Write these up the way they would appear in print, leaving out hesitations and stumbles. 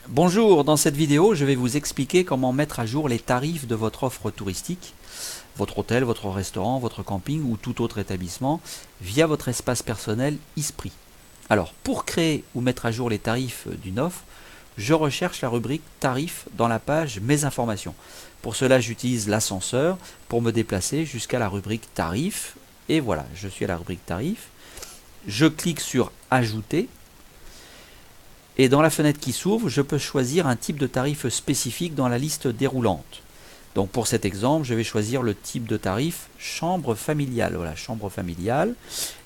Bonjour, dans cette vidéo, je vais vous expliquer comment mettre à jour les tarifs de votre offre touristique, votre hôtel, votre restaurant, votre camping ou tout autre établissement via votre espace personnel Esprit. Alors, pour créer ou mettre à jour les tarifs d'une offre, je recherche la rubrique tarifs dans la page Mes informations. Pour cela, j'utilise l'ascenseur pour me déplacer jusqu'à la rubrique tarifs. Et voilà, je suis à la rubrique tarifs. Je clique sur Ajouter. Et dans la fenêtre qui s'ouvre, je peux choisir un type de tarif spécifique dans la liste déroulante. Donc pour cet exemple, je vais choisir le type de tarif chambre familiale. Voilà, chambre familiale.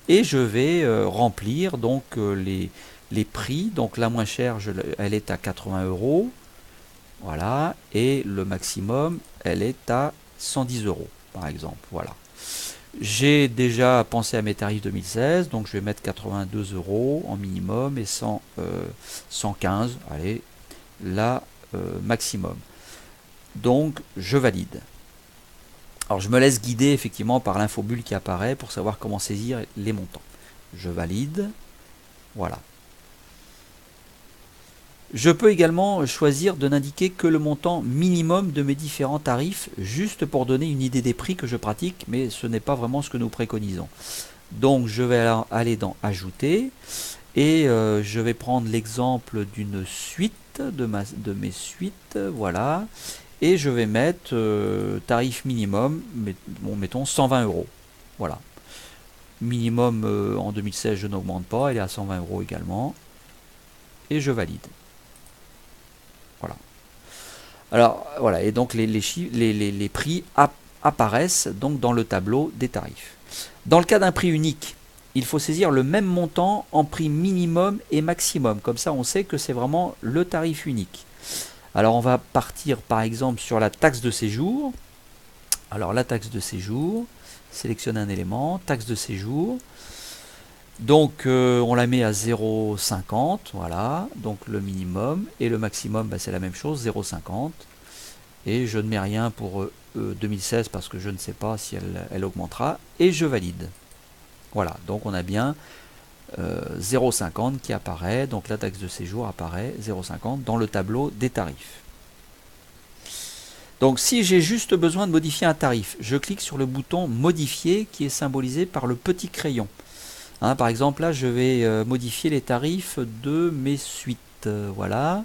Et je vais remplir donc les prix. Donc la moins chère, elle est à 80 euros. Voilà. Et le maximum, elle est à 110 euros, par exemple. Voilà. J'ai déjà pensé à mes tarifs 2016, donc je vais mettre 82 euros en minimum et 115, allez, là, maximum. Donc je valide. Alors je me laisse guider effectivement par l'infobulle qui apparaît pour savoir comment saisir les montants. Je valide, voilà. Je peux également choisir de n'indiquer que le montant minimum de mes différents tarifs, juste pour donner une idée des prix que je pratique, mais ce n'est pas vraiment ce que nous préconisons. Donc je vais aller dans Ajouter, et je vais prendre l'exemple d'une suite, de mes suites, voilà, et je vais mettre tarif minimum, mettons 120 euros. Voilà. Minimum en 2016, je n'augmente pas, elle est à 120 euros également, et je valide. Voilà. Alors voilà, et donc les prix apparaissent donc dans le tableau des tarifs. Dans le cas d'un prix unique, il faut saisir le même montant en prix minimum et maximum. Comme ça, on sait que c'est vraiment le tarif unique. Alors on va partir par exemple sur la taxe de séjour. Alors la taxe de séjour, sélectionne un élément, taxe de séjour. Donc on la met à 0,50, voilà, donc le minimum, et le maximum, bah, c'est la même chose, 0,50. Et je ne mets rien pour 2016 parce que je ne sais pas si elle augmentera, et je valide. Voilà, donc on a bien 0,50 qui apparaît, donc la taxe de séjour apparaît 0,50 dans le tableau des tarifs. Donc si j'ai juste besoin de modifier un tarif, je clique sur le bouton modifier qui est symbolisé par le petit crayon. Hein, par exemple, là, je vais modifier les tarifs de mes suites. Voilà.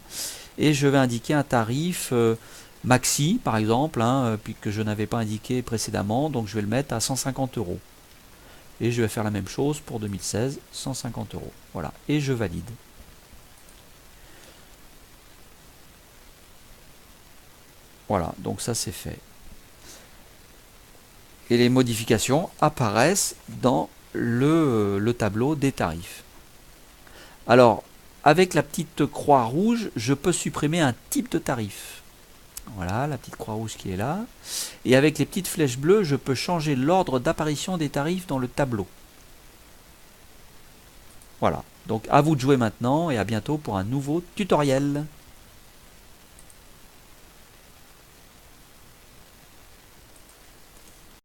Et je vais indiquer un tarif maxi, par exemple, hein, puis que je n'avais pas indiqué précédemment. Donc, je vais le mettre à 150 euros. Et je vais faire la même chose pour 2016, 150 euros. Voilà. Et je valide. Voilà. Donc, ça, c'est fait. Et les modifications apparaissent dans le tableau des tarifs. Alors, avec la petite croix rouge, je peux supprimer un type de tarif. Voilà, la petite croix rouge qui est là. Et avec les petites flèches bleues, je peux changer l'ordre d'apparition des tarifs dans le tableau. Voilà, donc à vous de jouer maintenant et à bientôt pour un nouveau tutoriel.